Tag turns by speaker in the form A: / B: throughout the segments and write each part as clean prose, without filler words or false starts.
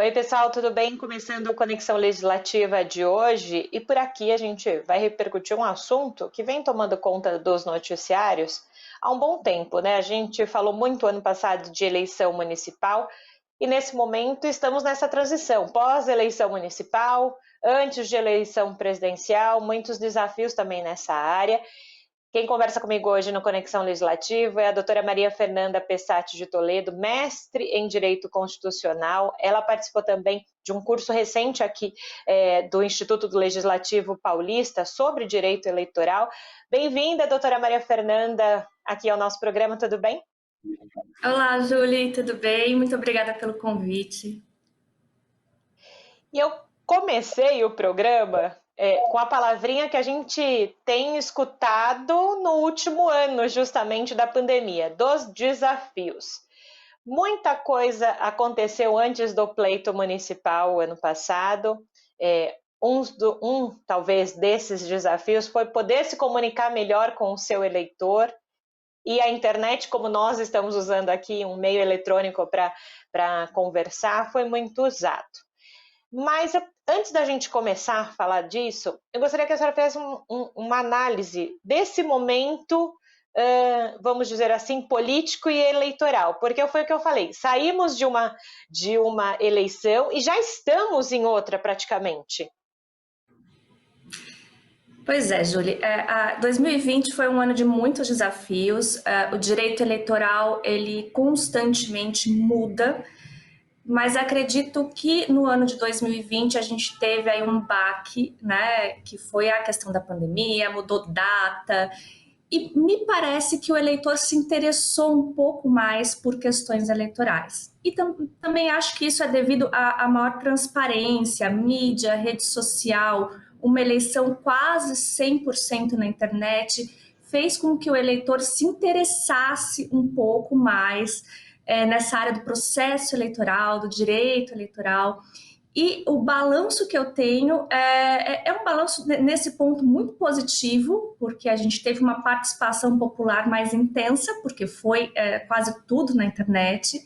A: Oi, pessoal, tudo bem? Começando o Conexão Legislativa de hoje, e por aqui a gente vai repercutir um assunto que vem tomando conta dos noticiários há um bom tempo, né? A gente falou muito ano passado de eleição municipal e nesse momento estamos nessa transição, pós-eleição municipal, antes de eleição presidencial, muitos desafios também nessa área. Quem conversa comigo hoje no Conexão Legislativa é a doutora Maria Fernanda Pessati de Toledo, mestre em Direito Constitucional. Ela participou também de um curso recente aqui do Instituto do Legislativo Paulista sobre Direito Eleitoral. Bem-vinda, doutora Maria Fernanda, aqui ao nosso programa, tudo bem?
B: Olá, Julie, tudo bem? Muito obrigada pelo convite.
A: E eu comecei o programa com a palavrinha que a gente tem escutado no último ano, justamente da pandemia, dos desafios. Muita coisa aconteceu antes do pleito municipal ano passado. Talvez desses desafios foi poder se comunicar melhor com o seu eleitor, e a internet, como nós estamos usando aqui, um meio eletrônico para conversar, foi muito usado. Mas antes da gente começar a falar disso, eu gostaria que a senhora fizesse uma análise desse momento, vamos dizer assim, político e eleitoral, porque foi o que eu falei, saímos de uma eleição e já estamos em outra praticamente.
B: Pois é, Julie, 2020 foi um ano de muitos desafios, o direito eleitoral, ele constantemente muda, mas acredito que no ano de 2020 a gente teve aí um baque, né, que foi a questão da pandemia, mudou data, e me parece que o eleitor se interessou um pouco mais por questões eleitorais. E também acho que isso é devido à maior transparência, mídia, rede social, uma eleição quase 100% na internet, fez com que o eleitor se interessasse um pouco mais nessa área do processo eleitoral, do direito eleitoral. E o balanço que eu tenho é um balanço nesse ponto muito positivo, porque a gente teve uma participação popular mais intensa, porque foi quase tudo na internet.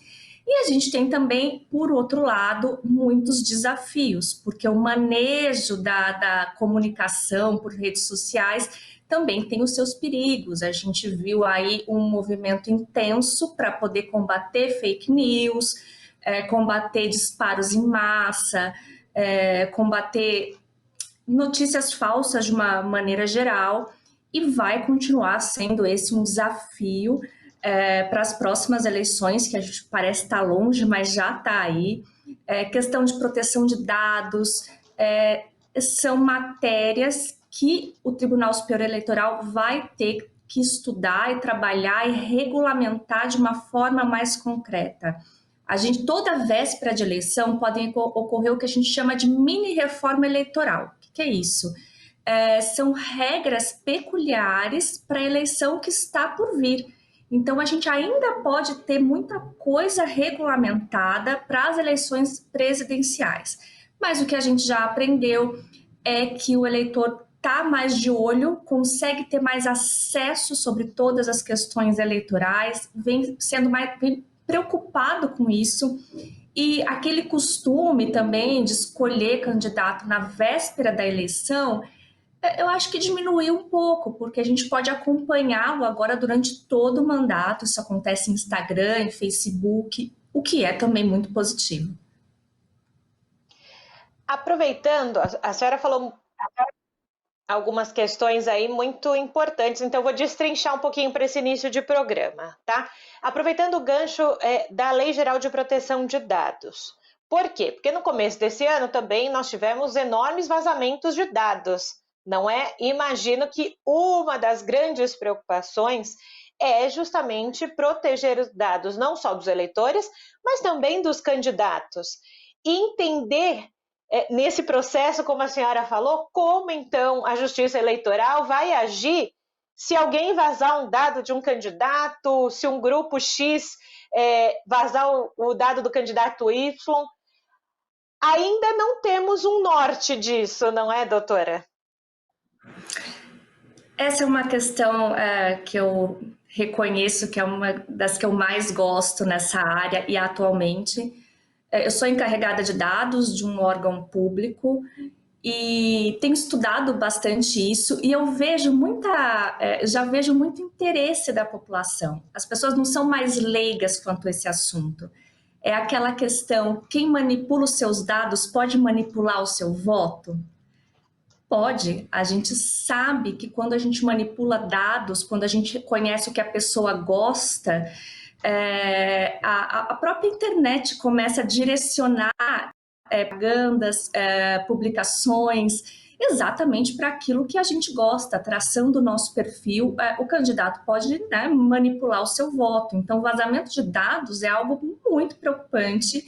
B: E a gente tem também, por outro lado, muitos desafios, porque o manejo da comunicação por redes sociais também tem os seus perigos. A gente viu aí um movimento intenso para poder combater fake news, combater disparos em massa, combater notícias falsas de uma maneira geral, e vai continuar sendo esse um desafio para as próximas eleições, que a gente parece estar longe, mas já está aí. Questão de proteção de dados, são matérias que o Tribunal Superior Eleitoral vai ter que estudar e trabalhar e regulamentar de uma forma mais concreta. A gente, toda véspera de eleição, pode ocorrer o que a gente chama de mini-reforma eleitoral. O que é isso? São regras peculiares para a eleição que está por vir. Então, a gente ainda pode ter muita coisa regulamentada para as eleições presidenciais. Mas o que a gente já aprendeu é que o eleitor está mais de olho, consegue ter mais acesso sobre todas as questões eleitorais, vem sendo mais preocupado com isso, e aquele costume também de escolher candidato na véspera da eleição, eu acho que diminuiu um pouco, porque a gente pode acompanhá-lo agora durante todo o mandato. Isso acontece em Instagram, em Facebook, o que é também muito positivo.
A: Aproveitando, a senhora falou algumas questões aí muito importantes, então eu vou destrinchar um pouquinho para esse início de programa, tá? Aproveitando o gancho da Lei Geral de Proteção de Dados. Por quê? Porque no começo desse ano também nós tivemos enormes vazamentos de dados, não é? Imagino que uma das grandes preocupações é justamente proteger os dados não só dos eleitores, mas também dos candidatos. E entender nesse processo, como a senhora falou, como então a Justiça Eleitoral vai agir se alguém vazar um dado de um candidato, se um grupo X vazar o dado do candidato Y. Ainda não temos um norte disso, não é, doutora?
B: Essa é uma questão que eu reconheço que é uma das que eu mais gosto nessa área e atualmente. eu sou encarregada de dados de um órgão público e tenho estudado bastante isso e eu vejo já vejo muito interesse da população. As pessoas não são mais leigas quanto a esse assunto. É aquela questão, quem manipula os seus dados pode manipular o seu voto? Pode. A gente sabe que quando a gente manipula dados, quando a gente conhece o que a pessoa gosta, a própria internet começa a direcionar propagandas, publicações, exatamente para aquilo que a gente gosta, traçando o nosso perfil. O candidato pode, né, manipular o seu voto. Então, o vazamento de dados é algo muito preocupante.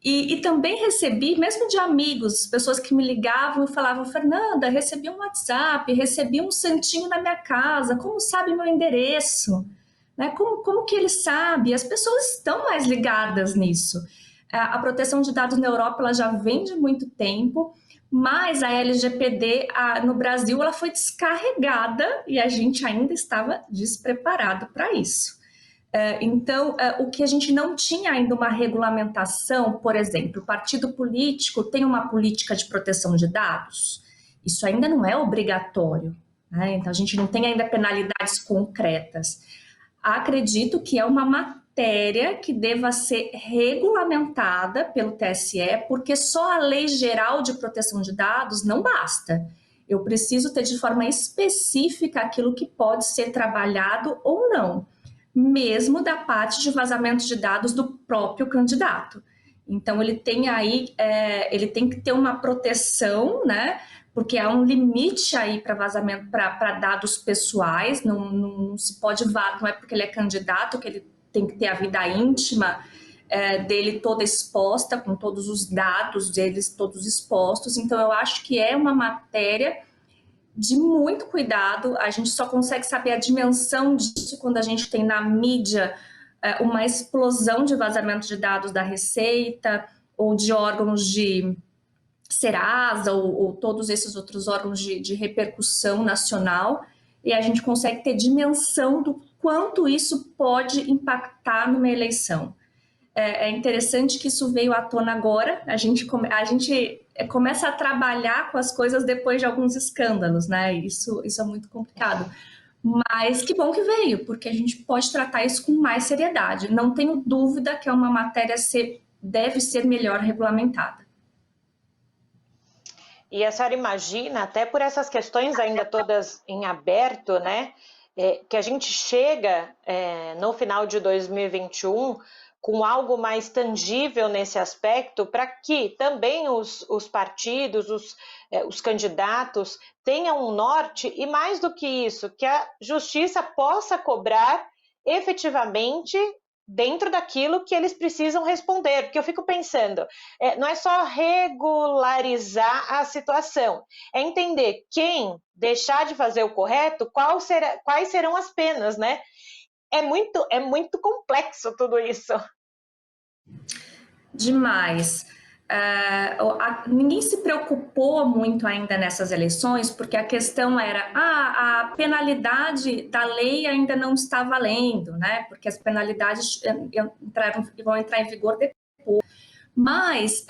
B: E também recebi, mesmo de amigos, pessoas que me ligavam e falavam: Fernanda, recebi um WhatsApp, recebi um santinho na minha casa, como sabe meu endereço? Né? Como que ele sabe? As pessoas estão mais ligadas nisso. A proteção de dados na Europa ela já vem de muito tempo, mas a LGPD no Brasil ela foi descarregada e a gente ainda estava despreparado para isso. Então, o que a gente não tinha ainda uma regulamentação, por exemplo, o partido político tem uma política de proteção de dados, isso ainda não é obrigatório, né? Então a gente não tem ainda penalidades concretas. Acredito que é uma matéria que deva ser regulamentada pelo TSE, porque só a Lei Geral de Proteção de Dados não basta. Eu preciso ter de forma específica aquilo que pode ser trabalhado ou não, mesmo da parte de vazamento de dados do próprio candidato. Então, ele tem aí, ele tem que ter uma proteção, né? Porque há um limite aí para vazamento, para dados pessoais, não se pode vazar, não é porque ele é candidato que ele tem que ter a vida íntima dele toda exposta, com todos os dados deles todos expostos. Então, eu acho que é uma matéria de muito cuidado. A gente só consegue saber a dimensão disso quando a gente tem na mídia uma explosão de vazamento de dados da Receita ou de órgãos de Serasa ou todos esses outros órgãos de repercussão nacional, e a gente consegue ter dimensão do quanto isso pode impactar numa eleição. É interessante que isso veio à tona agora, a gente começa a trabalhar com as coisas depois de alguns escândalos, né? Isso é muito complicado. Mas que bom que veio, porque a gente pode tratar isso com mais seriedade. Não tenho dúvida que é uma matéria deve ser melhor regulamentada.
A: E a senhora imagina, até por essas questões ainda todas em aberto, né, que a gente chega no final de 2021 com algo mais tangível nesse aspecto, para que também os partidos, os candidatos tenham um norte e, mais do que isso, que a justiça possa cobrar efetivamente dentro daquilo que eles precisam responder, porque eu fico pensando, não é só regularizar a situação, é entender quem deixar de fazer o correto, quais serão as penas, né? É muito complexo tudo isso.
B: Demais. Ninguém se preocupou muito ainda nessas eleições, porque a questão era a penalidade da lei ainda não está valendo, né? Porque as penalidades vão entrar em vigor depois. Mas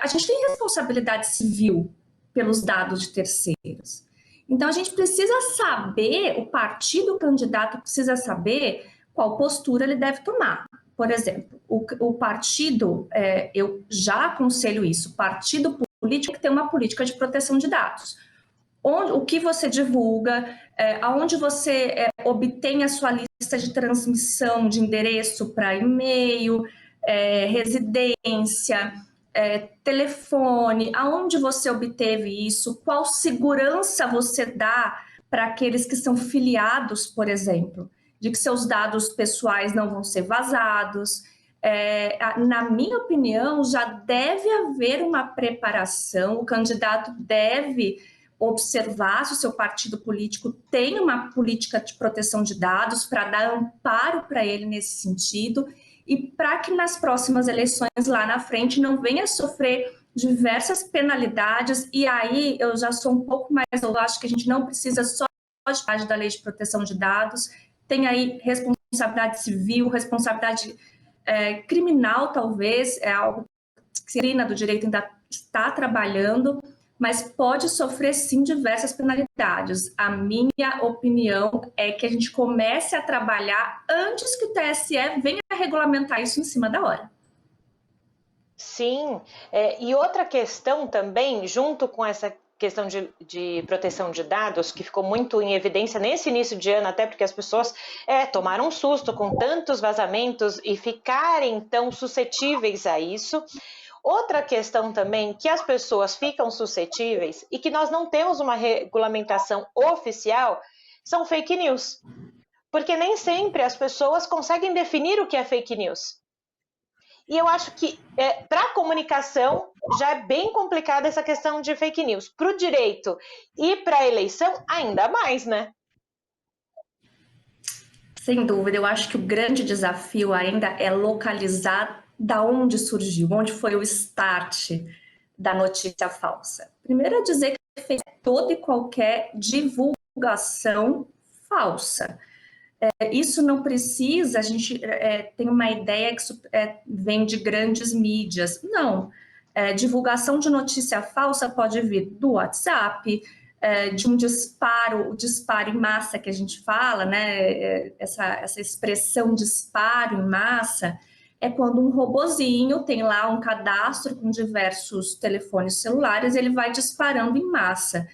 B: a gente tem responsabilidade civil pelos dados de terceiros. Então a gente precisa saber, o partido, o candidato precisa saber qual postura ele deve tomar. Por exemplo, o partido, eu já aconselho isso, partido político que tem uma política de proteção de dados. O que você divulga, aonde você obtém a sua lista de transmissão de endereço para e-mail, residência, telefone, aonde você obteve isso, qual segurança você dá para aqueles que são filiados, por exemplo, de que seus dados pessoais não vão ser vazados. Na minha opinião, já deve haver uma preparação, o candidato deve observar se o seu partido político tem uma política de proteção de dados para dar amparo para ele nesse sentido e para que nas próximas eleições lá na frente não venha sofrer diversas penalidades. E aí eu já sou um pouco mais, eu acho que a gente não precisa só da lei de proteção de dados, tem aí responsabilidade civil, responsabilidade criminal, talvez, é algo disciplina do direito ainda está trabalhando, mas pode sofrer sim diversas penalidades. A minha opinião é que a gente comece a trabalhar antes que o TSE venha a regulamentar isso em cima da hora.
A: Sim, e outra questão também, junto com essa questão de proteção de dados, que ficou muito em evidência nesse início de ano, até porque as pessoas tomaram um susto com tantos vazamentos e ficarem tão suscetíveis a isso. Outra questão também que as pessoas ficam suscetíveis e que nós não temos uma regulamentação oficial são fake news. Porque nem sempre as pessoas conseguem definir o que é fake news. E eu acho que para a comunicação já é bem complicada essa questão de fake news. Para o direito e para a eleição, ainda mais, né?
B: Sem dúvida, eu acho que o grande desafio ainda é localizar da onde surgiu, onde foi o start da notícia falsa. Primeiro é dizer que fez toda e qualquer divulgação falsa. Isso não precisa, a gente tem uma ideia que isso vem de grandes mídias. Não, divulgação de notícia falsa pode vir do WhatsApp, de um disparo, o disparo em massa que a gente fala, né? Essa expressão disparo em massa é quando um robozinho tem lá um cadastro com diversos telefones celulares, ele vai disparando em massa.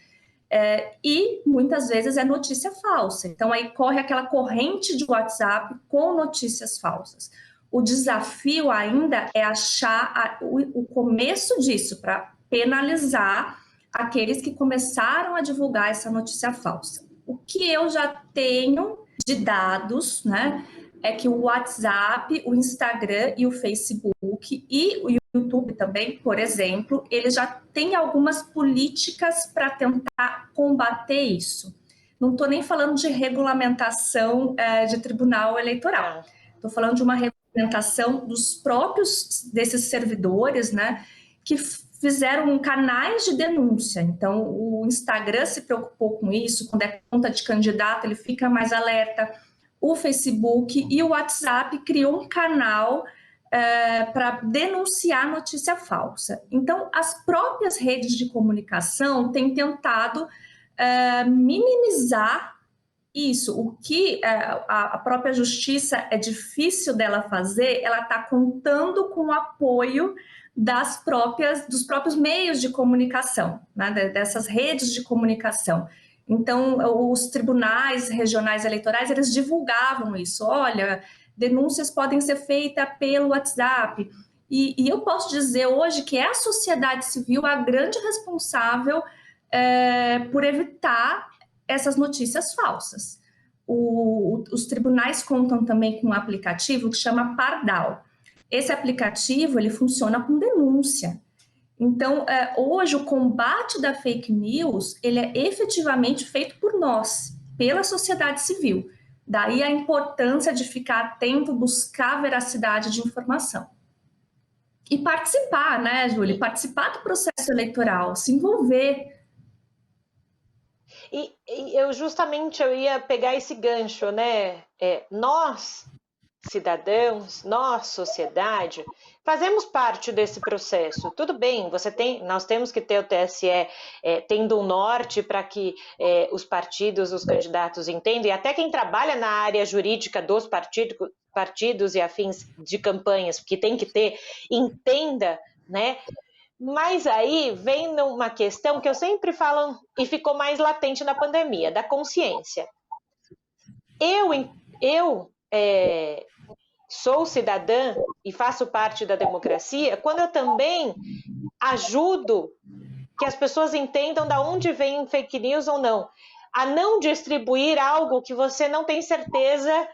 B: E muitas vezes é notícia falsa. Então aí corre aquela corrente de WhatsApp com notícias falsas. O desafio ainda é achar o começo disso para penalizar aqueles que começaram a divulgar essa notícia falsa. O que eu já tenho de dados, né, é que o WhatsApp, o Instagram e o Facebook e o YouTube também, por exemplo, ele já tem algumas políticas para tentar combater isso. Não estou nem falando de regulamentação de tribunal eleitoral. Estou falando de uma regulamentação dos próprios desses servidores, né, que fizeram canais de denúncia. Então, o Instagram se preocupou com isso, quando é conta de candidato, ele fica mais alerta. O Facebook e o WhatsApp criou um canal para denunciar notícia falsa. Então, as próprias redes de comunicação têm tentado minimizar isso. O que a própria justiça é difícil dela fazer, ela está contando com o apoio dos próprios meios de comunicação, né, dessas redes de comunicação. Então, os tribunais regionais eleitorais, eles divulgavam isso. Olha, denúncias podem ser feitas pelo WhatsApp. E eu posso dizer hoje que é a sociedade civil a grande responsável por evitar essas notícias falsas. Os tribunais contam também com um aplicativo que chama Pardal. Esse aplicativo, ele funciona com denúncia. Então, hoje, o combate da fake news, ele é efetivamente feito por nós, pela sociedade civil. Daí a importância de ficar atento, buscar veracidade de informação. E participar, né, Júlia? Participar do processo eleitoral, se envolver.
A: E eu ia pegar esse gancho, né? Nós, cidadãos, nós, sociedade, fazemos parte desse processo. Tudo bem, nós temos que ter o TSE tendo um norte para que os partidos, os candidatos entendam, e até quem trabalha na área jurídica dos partidos e afins de campanhas, que tem que ter, entenda, né? Mas aí vem uma questão que eu sempre falo e ficou mais latente na pandemia, da consciência. Eu sou cidadã e faço parte da democracia quando eu também ajudo que as pessoas entendam de onde vem fake news ou não, a não distribuir algo que você não tem certeza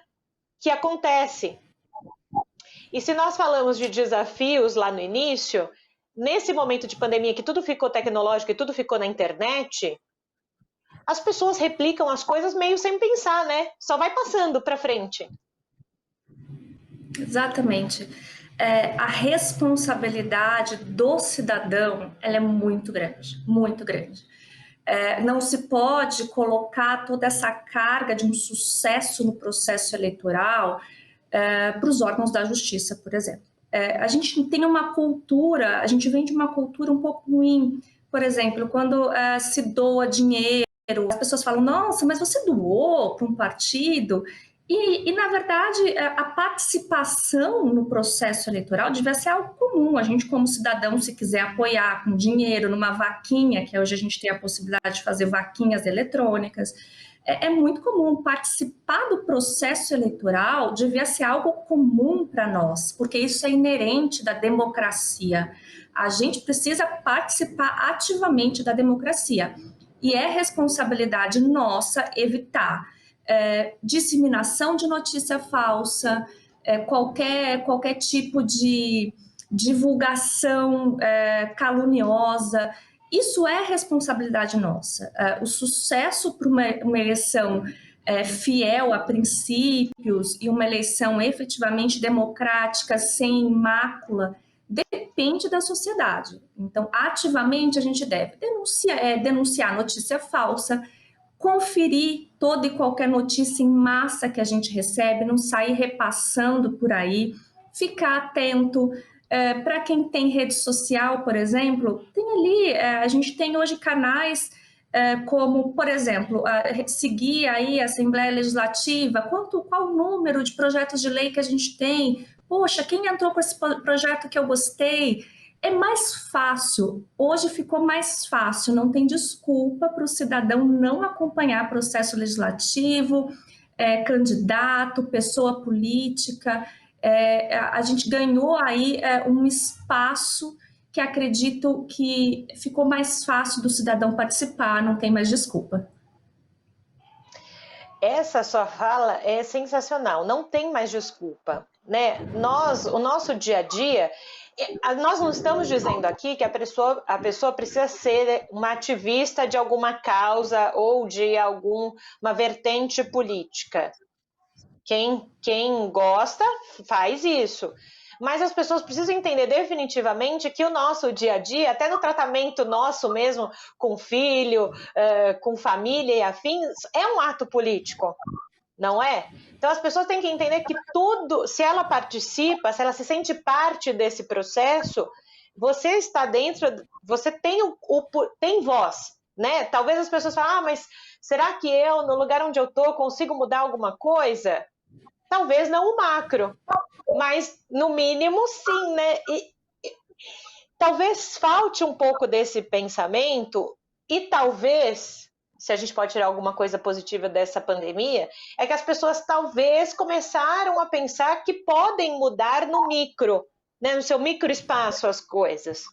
A: que acontece. E se nós falamos de desafios lá no início, nesse momento de pandemia que tudo ficou tecnológico e tudo ficou na internet, as pessoas replicam as coisas meio sem pensar, né? Só vai passando para frente.
B: Exatamente. A responsabilidade do cidadão, ela é muito grande, muito grande. Não se pode colocar toda essa carga de um sucesso no processo eleitoral para os órgãos da justiça, por exemplo. A gente tem uma cultura, a gente vem de uma cultura um pouco ruim. Por exemplo, quando se doa dinheiro, as pessoas falam, nossa, mas você doou para um partido? Na verdade, a participação no processo eleitoral devia ser algo comum. A gente, como cidadão, se quiser apoiar com dinheiro numa vaquinha, que hoje a gente tem a possibilidade de fazer vaquinhas eletrônicas, é muito comum. Participar do processo eleitoral devia ser algo comum para nós, porque isso é inerente da democracia. A gente precisa participar ativamente da democracia. E é responsabilidade nossa evitar disseminação de notícia falsa, qualquer tipo de divulgação caluniosa. Isso é responsabilidade nossa. O sucesso para uma eleição fiel a princípios e uma eleição efetivamente democrática, sem mácula, depende da sociedade. Então, ativamente, a gente deve denunciar notícia falsa, conferir toda e qualquer notícia em massa que a gente recebe, não sair repassando por aí, ficar atento. Para quem tem rede social, por exemplo, tem ali, a gente tem hoje canais como, por exemplo, seguir aí a Assembleia Legislativa, qual o número de projetos de lei que a gente tem, poxa, quem entrou com esse projeto que eu gostei? É mais fácil, hoje ficou mais fácil, não tem desculpa para o cidadão não acompanhar processo legislativo, candidato, pessoa política. A gente ganhou aí um espaço que acredito que ficou mais fácil do cidadão participar, não tem mais desculpa.
A: Essa sua fala é sensacional, não tem mais desculpa, né? O nosso dia a dia, nós não estamos dizendo aqui que a pessoa precisa ser uma ativista de alguma causa ou de alguma vertente política. Quem gosta faz isso. Mas as pessoas precisam entender definitivamente que o nosso dia a dia, até no tratamento nosso mesmo, com filho, com família e afins, é um ato político, não é? Então as pessoas têm que entender que tudo, se ela participa, se ela se sente parte desse processo, você está dentro, você tem voz, né? Talvez as pessoas falem, mas será que eu, no lugar onde eu estou, consigo mudar alguma coisa? Talvez não o macro, mas no mínimo sim, né? Talvez falte um pouco desse pensamento e talvez, se a gente pode tirar alguma coisa positiva dessa pandemia, é que as pessoas talvez começaram a pensar que podem mudar no micro, né? No seu microespaço as coisas.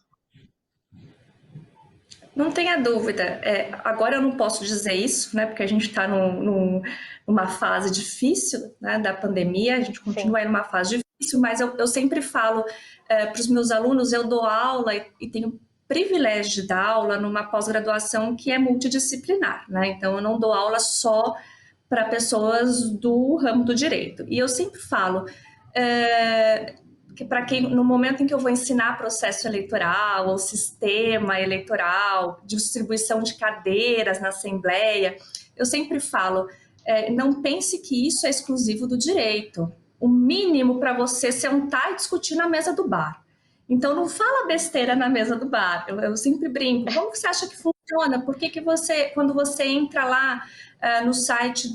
B: Não tenha dúvida. Agora eu não posso dizer isso, né? Porque a gente está numa fase difícil, né, da pandemia, a gente continua numa fase difícil, mas eu sempre falo para os meus alunos, eu dou aula e tenho o privilégio de dar aula numa pós-graduação que é multidisciplinar, né? Então eu não dou aula só para pessoas do ramo do direito. E eu sempre falo que para quem, no momento em que eu vou ensinar processo eleitoral, ou sistema eleitoral, distribuição de cadeiras na Assembleia, eu sempre falo, não pense que isso é exclusivo do direito. O mínimo para você sentar e discutir na mesa do bar. Então não fala besteira na mesa do bar. Eu sempre brinco. Como você acha que funciona? Por que você, quando você entra lá no site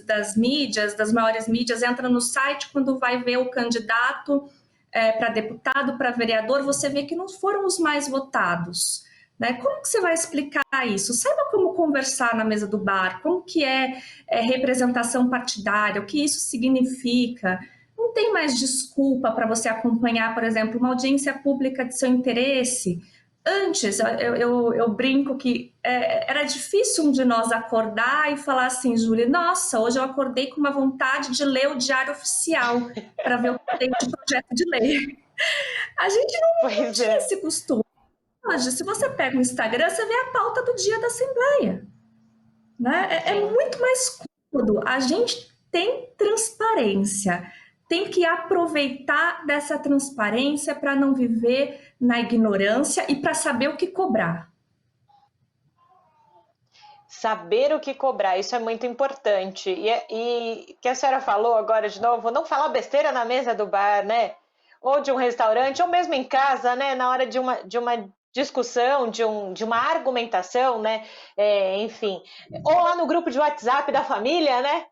B: das mídias, das maiores mídias, entra no site, quando vai ver o candidato para deputado, para vereador, você vê que não foram os mais votados. Né? Como que você vai explicar isso? Saiba como conversar na mesa do bar, como que é representação partidária, o que isso significa. Não tem mais desculpa para você acompanhar, por exemplo, uma audiência pública de seu interesse. Antes, eu brinco que era difícil um de nós acordar e falar assim, Júlia, nossa, hoje eu acordei com uma vontade de ler o Diário Oficial para ver o que tem de projeto de lei. A gente não tinha esse costume. Hoje, se você pega o Instagram, você vê a pauta do dia da Assembleia. Né? É muito mais cômodo. A gente tem transparência. Tem que aproveitar dessa transparência para não viver na ignorância e para saber o que cobrar.
A: Saber o que cobrar, isso é muito importante. E que a senhora falou agora de novo, não falar besteira na mesa do bar, né? Ou de um restaurante, ou mesmo em casa, né? Na hora de uma discussão, de uma argumentação, né? Enfim. Ou lá no grupo de WhatsApp da família, né?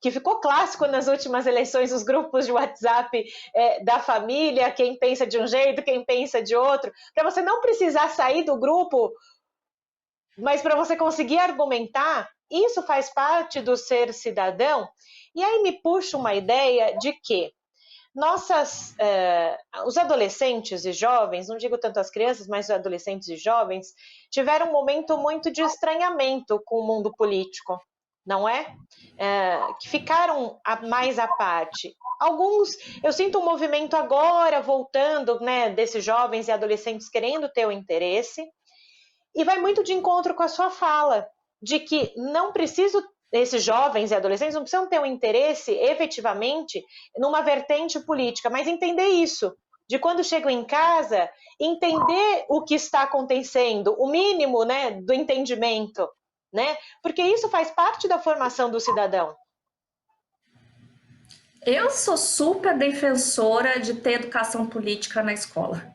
A: Que ficou clássico nas últimas eleições, os grupos de WhatsApp da família, quem pensa de um jeito, quem pensa de outro, para você não precisar sair do grupo, mas para você conseguir argumentar, isso faz parte do ser cidadão. E aí me puxa uma ideia de que os adolescentes e jovens, não digo tanto as crianças, mas os adolescentes e jovens, tiveram um momento muito de estranhamento com o mundo político, não é? Que ficaram mais à parte. Alguns, eu sinto um movimento agora voltando, né, desses jovens e adolescentes querendo ter o interesse, e vai muito de encontro com a sua fala, de que não preciso, esses jovens e adolescentes não precisam ter um interesse efetivamente numa vertente política, mas entender isso, de quando chegam em casa, entender o que está acontecendo, o mínimo, né, do entendimento, né? Porque isso faz parte da formação do cidadão.
B: Eu sou super defensora de ter educação política na escola.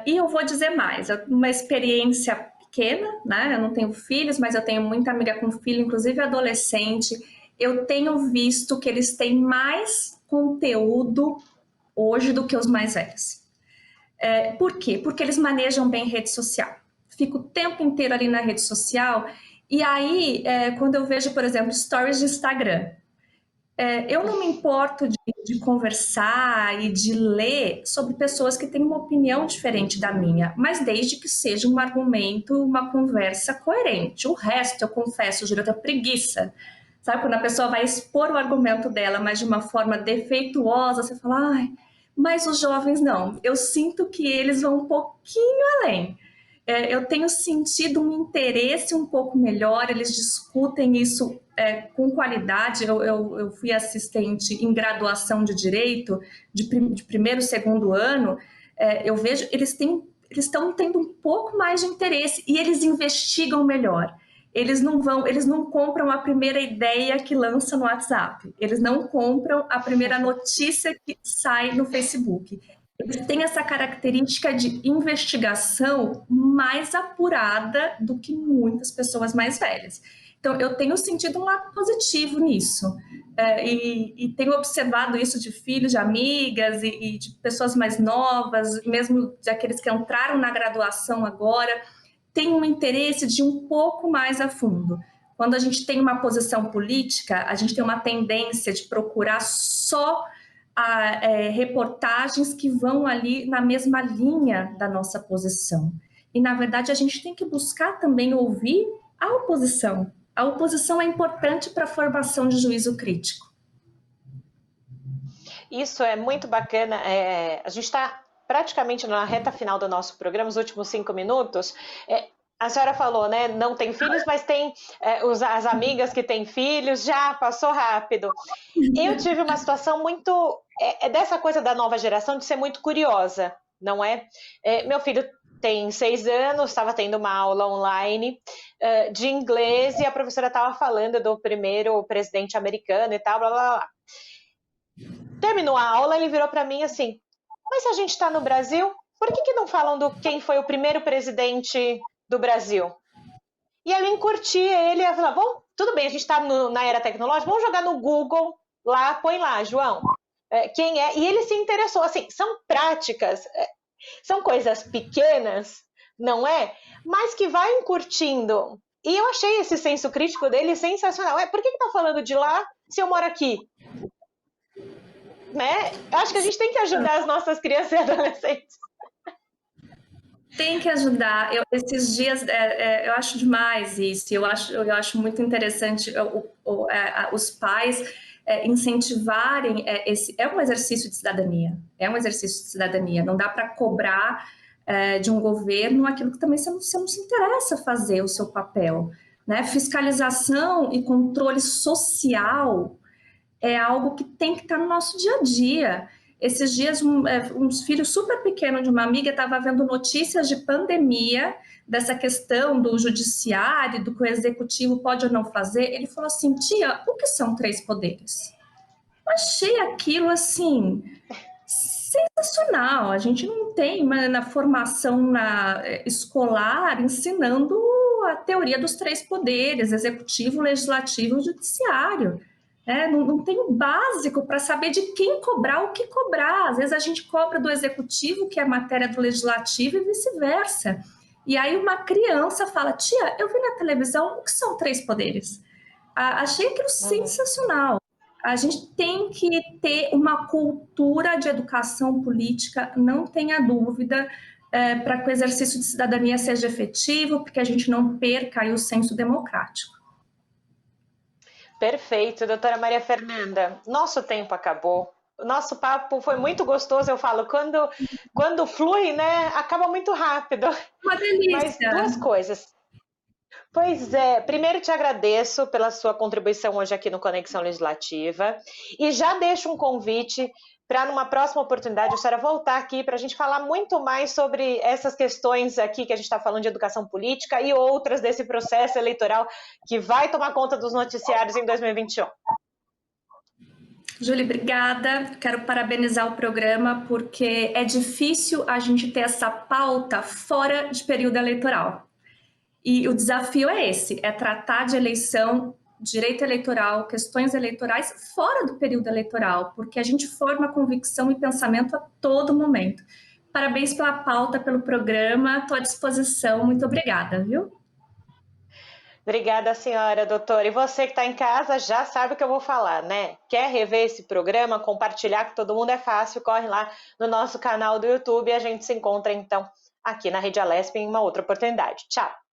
B: E eu vou dizer mais, uma experiência pequena, né? Eu não tenho filhos, mas eu tenho muita amiga com filho, inclusive adolescente. Eu tenho visto que eles têm mais conteúdo hoje do que os mais velhos. Por quê? Porque eles manejam bem rede social. Fico o tempo inteiro ali na rede social, e aí, quando eu vejo, por exemplo, stories de Instagram, eu não me importo de conversar e de ler sobre pessoas que têm uma opinião diferente da minha, mas desde que seja um argumento, uma conversa coerente. O resto, eu confesso, Júlia, eu tenho preguiça. Sabe, quando a pessoa vai expor o argumento dela, mas de uma forma defeituosa, você fala, ai, mas os jovens não. Eu sinto que eles vão um pouquinho além. Eu tenho sentido um interesse um pouco melhor, eles discutem isso com qualidade. Eu fui assistente em graduação de Direito, de primeiro, segundo ano, eu vejo eles estão tendo um pouco mais de interesse e eles investigam melhor. Eles não compram a primeira ideia que lança no WhatsApp, eles não compram a primeira notícia que sai no Facebook. Eles têm essa característica de investigação mais apurada do que muitas pessoas mais velhas. Então, eu tenho sentido um lado positivo nisso. E tenho observado isso de filhos, de amigas e de pessoas mais novas, mesmo de aqueles que entraram na graduação agora, tem um interesse de um pouco mais a fundo. Quando a gente tem uma posição política, a gente tem uma tendência de procurar só reportagens que vão ali na mesma linha da nossa posição. E, na verdade, a gente tem que buscar também ouvir a oposição. A oposição é importante para a formação de juízo crítico.
A: Isso é muito bacana. A gente está praticamente na reta final do nosso programa, os últimos 5 minutos. A senhora falou, né? Não tem filhos, mas tem as amigas que têm filhos, já passou rápido. Eu tive uma situação muito. Dessa coisa da nova geração de ser muito curiosa, não é? Meu filho tem 6 anos, estava tendo uma aula online de inglês e a professora estava falando do primeiro presidente americano e tal, blá blá blá. Terminou a aula, ele virou para mim assim: mas se a gente está no Brasil, por que não falam do quem foi o primeiro presidente do Brasil? E aí eu encurti ele e falei: bom, tudo bem, a gente está na era tecnológica, vamos jogar no Google, lá, põe lá, João, quem é? E ele se interessou, assim, são práticas, são coisas pequenas, não é? Mas que vai encurtindo. E eu achei esse senso crítico dele sensacional. Por que tá falando de lá se eu moro aqui? Né? Acho que a gente tem que ajudar as nossas crianças e adolescentes.
B: Tem que ajudar. Esses dias, eu acho demais isso. Eu acho muito interessante os pais incentivarem esse. É um exercício de cidadania. É um exercício de cidadania. Não dá para cobrar de um governo aquilo que também você não se interessa fazer o seu papel. Né? Fiscalização e controle social é algo que tem que estar no nosso dia a dia. Esses dias, uns filhos super pequenos de uma amiga estava vendo notícias de pandemia, dessa questão do judiciário, do que o executivo pode ou não fazer. Ele falou assim, tia, o que são três poderes? Eu achei aquilo assim sensacional. A gente não tem na formação escolar ensinando a teoria dos três poderes, executivo, legislativo e judiciário. Não tem o básico para saber de quem cobrar o que cobrar. Às vezes a gente cobra do executivo, que é a matéria do legislativo, e vice-versa. E aí uma criança fala, tia, eu vi na televisão o que são três poderes. Achei aquilo sensacional. A gente tem que ter uma cultura de educação política, não tenha dúvida, para que o exercício de cidadania seja efetivo, porque a gente não perca aí o senso democrático.
A: Perfeito, doutora Maria Fernanda. Nosso tempo acabou. O nosso papo foi muito gostoso, eu falo, quando flui, né, acaba muito rápido.
B: Uma delícia.
A: Mas duas coisas. Pois é, primeiro te agradeço pela sua contribuição hoje aqui no Conexão Legislativa e já deixo um convite para numa próxima oportunidade a senhora voltar aqui para a gente falar muito mais sobre essas questões aqui que a gente está falando de educação política e outras desse processo eleitoral que vai tomar conta dos noticiários em 2021.
B: Júlia, obrigada. Quero parabenizar o programa porque é difícil a gente ter essa pauta fora de período eleitoral. E o desafio é esse, é tratar de eleição, direito eleitoral, questões eleitorais fora do período eleitoral, porque a gente forma convicção e pensamento a todo momento. Parabéns pela pauta, pelo programa, estou à disposição. Muito obrigada, viu?
A: Obrigada, senhora, doutora. E você que está em casa já sabe o que eu vou falar, né? Quer rever esse programa, compartilhar com todo mundo é fácil, corre lá no nosso canal do YouTube e a gente se encontra, então, aqui na Rede Alesp em uma outra oportunidade. Tchau!